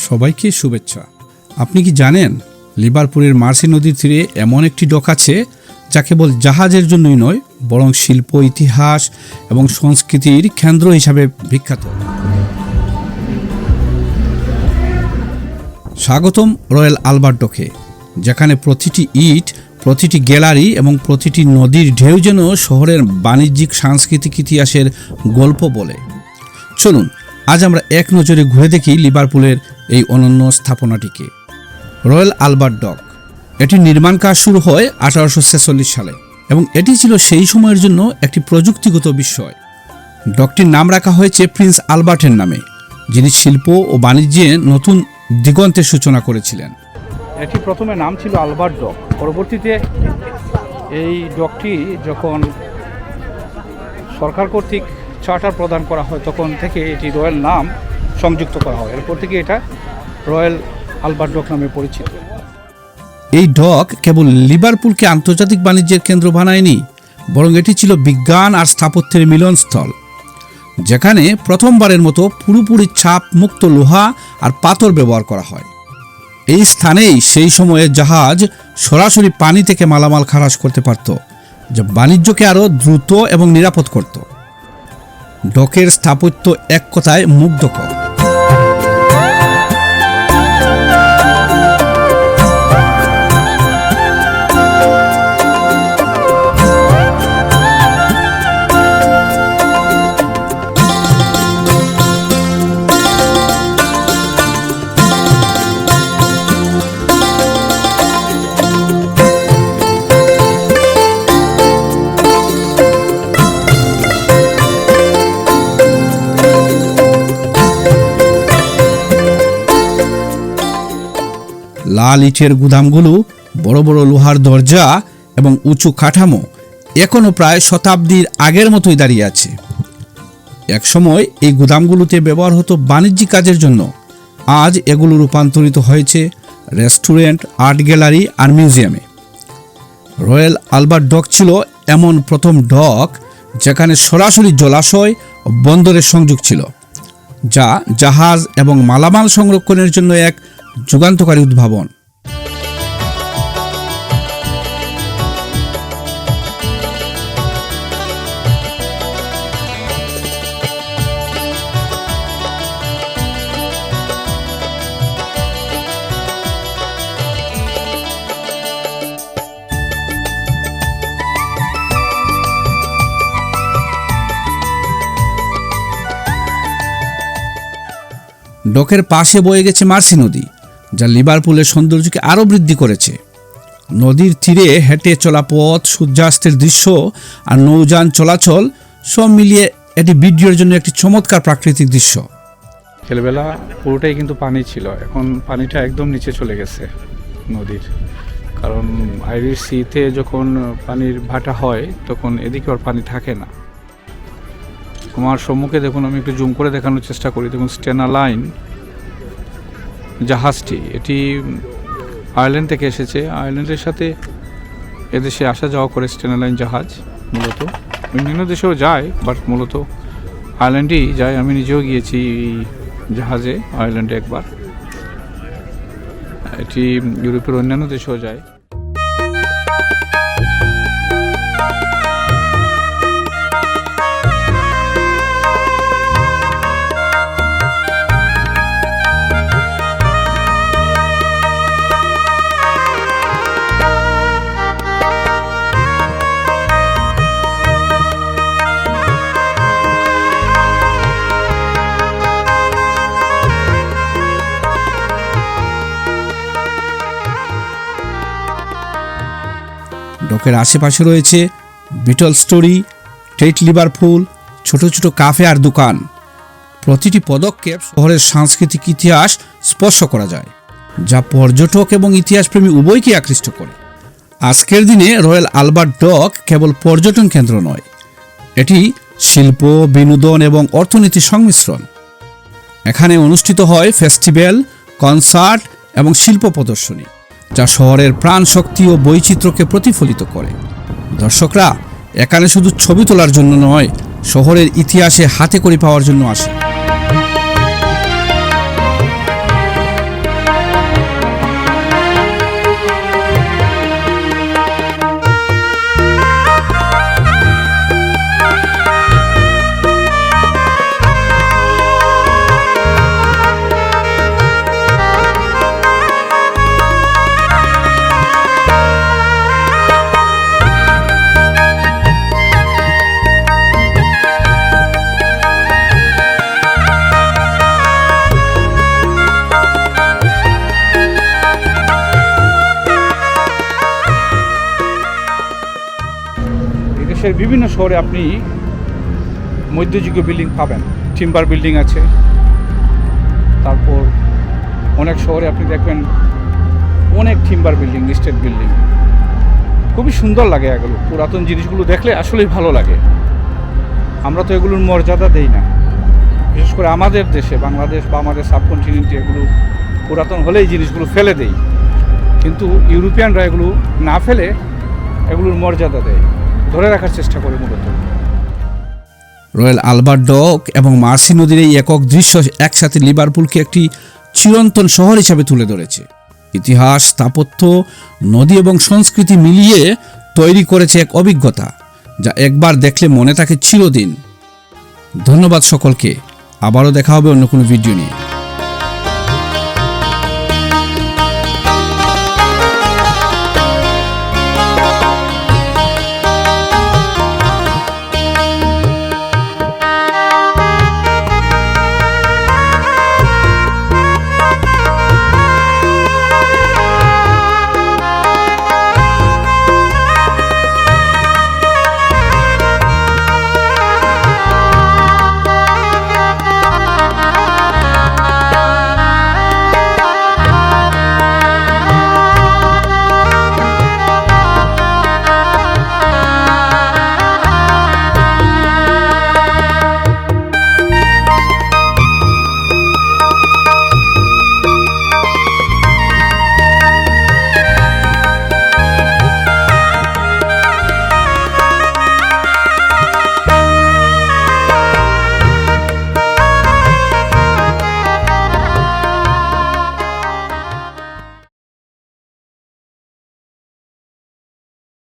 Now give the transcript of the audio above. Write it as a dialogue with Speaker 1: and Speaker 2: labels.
Speaker 1: সবাইকে শুভেচ্ছা। আপনি কি জানেন লিভারপুলের মার্সি নদীর তীরে এমন একটি ডক আছে যা কেবল জাহাজের জন্যই নয় বরং শিল্প, ইতিহাস এবং সংস্কৃতির কেন্দ্র হিসাবে বিখ্যাত। স্বাগতম রয়্যাল আলবার্ট ডকে, যেখানে প্রতিটি ইট, প্রতিটি গ্যালারি এবং প্রতিটি নদীর ঢেউ যেন শহরের বাণিজ্যিক সাংস্কৃতিক ইতিহাসের গল্প বলে। চলুন আজ আমরা এক নজরে ঘুরে দেখি লিভারপুলের এই অনন্য স্থাপনাটিকে। রয়্যাল আলবার্ট ডক, এটির নির্মাণ কাজ শুরু হয় 1846 সালে এবং এটি ছিল সেই সময়ের জন্য একটি প্রযুক্তিগত বিস্ময়। ডকটির নাম রাখা হয়েছে প্রিন্স আলবার্টের নামে, যিনি শিল্প ও বাণিজ্যে নতুন দিগন্তের সূচনা করেছিলেন।
Speaker 2: এটি প্রথমে নাম ছিল আলবার্ট ডক। পরবর্তীতে এই ডকটি যখন সরকার কর্তৃক চার্টার প্রদান করা হয় তখন থেকে এটি রয়্যাল নাম সংযুক্ত করা হয়। এরপর থেকে এটা রয়্যাল আলবার্ট ডক নামে পরিচিত।
Speaker 1: এই ডক কেবল লিভারপুলকে আন্তর্জাতিক বাণিজ্যের কেন্দ্র বানায়নি, বরং এটি ছিল বিজ্ঞান আর স্থাপত্যের মিলনস্থল, যেখানে প্রথমবারের মতো পুরোপুরি চাপ মুক্ত লোহা আর পাথর ব্যবহার করা হয়। এই স্থানেই সেই সময়ে জাহাজ সরাসরি পানি থেকে মালামাল খালাস করতে পারত, যা বাণিজ্যকে আরও দ্রুত এবং নিরাপদ করত। ডকের স্থাপত্য এক কথায় মুগ্ধকর। লাল ইটের গুদামগুলো, বড় বড় লোহার দরজা এবং উঁচু কাঠামো এখনও প্রায় শতাব্দীর আগের মতোই দাঁড়িয়ে আছে। একসময় এই গুদামগুলোতে ব্যবহার হতো বাণিজ্যিক কাজের জন্য। আজ এগুলো রূপান্তরিত হয়েছে রেস্টুরেন্ট, আর্ট গ্যালারি আর মিউজিয়ামে। রয়্যাল আলবার্ট ডক ছিল এমন প্রথম ডক যেখানে সরাসরি জলাশয় ও বন্দরের সংযোগ ছিল, যা জাহাজ এবং মালামাল সংরক্ষণের জন্য এক যুগান্তকারী উদ্ভাবন। ডকের পাশে বয়ে গেছে মার্সি নদী, যা লিভারপুলের সৌন্দর্যকে আরও বৃদ্ধি করেছে। নদীর তীরে হেঁটে চলা পথ, সূর্যাস্তের দৃশ্য আর নৌযান চলাচল সব মিলিয়ে এটি ভিডিওর জন্য একটি চমৎকার প্রাকৃতিক দৃশ্য।
Speaker 2: ছেলেবেলা পুরোটাই কিন্তু পানি ছিল, এখন পানিটা একদম নিচে চলে গেছে নদীর। কারণ আইরিশ সিতে যখন পানির ভাটা হয় তখন এদিকে আর পানি থাকে না। আমার সম্মুখে দেখুন, আমি একটু জুম করে দেখানোর চেষ্টা করি। দেখুন স্টেনা লাইন জাহাজটি, এটি আয়ারল্যান্ড থেকে এসেছে। আয়ারল্যান্ডের সাথে এদেশে আসা যাওয়া করে স্টেনা লাইন জাহাজ। মূলত অন্যান্য দেশেও যায়, বাট মূলত আয়ারল্যান্ডেই যায়। আমি নিজেও গিয়েছি এই জাহাজে আয়ারল্যান্ডে একবার। এটি ইউরোপের অন্যান্য দেশেও যায়।
Speaker 1: ডকের আশেপাশে রয়েছে বিটল স্টোরি, টেট লিভারপুল, ছোট ছোট কাফে আর দোকান। প্রতিটি পদক্ষেপ শহরের সাংস্কৃতিক ইতিহাস স্পর্শ করা যায়, যা পর্যটক এবং ইতিহাসপ্রেমী উভয়কে আকৃষ্ট করে। আজকের দিনে রয়্যাল আলবার্ট ডক কেবল পর্যটন কেন্দ্র নয়, এটি শিল্প, বিনোদন এবং অর্থনীতির সংমিশ্রণ। এখানে অনুষ্ঠিত হয় ফেস্টিভ্যাল, কনসার্ট এবং শিল্প প্রদর্শনী, যা শহরের প্রাণ শক্তি ও বৈচিত্র্যকে প্রতিফলিত করে। দর্শকরা এখানে শুধু ছবি তোলার জন্য নয়, শহরের ইতিহাসে হাতে খড়ি পাওয়ার জন্য আসে।
Speaker 2: বিশ্বের বিভিন্ন শহরে আপনি মধ্যযুগীয় বিল্ডিং পাবেন, টিম্বার বিল্ডিং আছে, তারপর অনেক শহরে আপনি দেখবেন অনেক টিম্বার বিল্ডিং, স্টেট বিল্ডিং, খুবই সুন্দর লাগে এগুলো। পুরাতন জিনিসগুলো দেখলে আসলেই ভালো লাগে। আমরা তো এগুলোর মর্যাদা দেই না, বিশেষ করে আমাদের দেশে, বাংলাদেশ বা আমাদের সাবকন্টিনেন্টে এগুলো পুরাতন হলেই জিনিসগুলো ফেলে দেই, কিন্তু ইউরোপিয়ানরা এগুলো না ফেলে এগুলোর মর্যাদা দেয়, ধরে রাখার চেষ্টা করে মূলত।
Speaker 1: রয়্যাল আলবার্ট ডক এবং মার্সি নদীর এই একক দৃশ্য একসাথে লিভারপুলকে একটি চিরন্তন শহর হিসাবে তুলে ধরেছে। ইতিহাস, স্থাপত্য, নদী এবং সংস্কৃতি মিলিয়ে তৈরি করেছে এক অভিজ্ঞতা যা একবার দেখলে মনে থাকে চিরদিন। ধন্যবাদ সকলকে, আবারও দেখা হবে অন্য কোনো ভিডিও নিয়ে।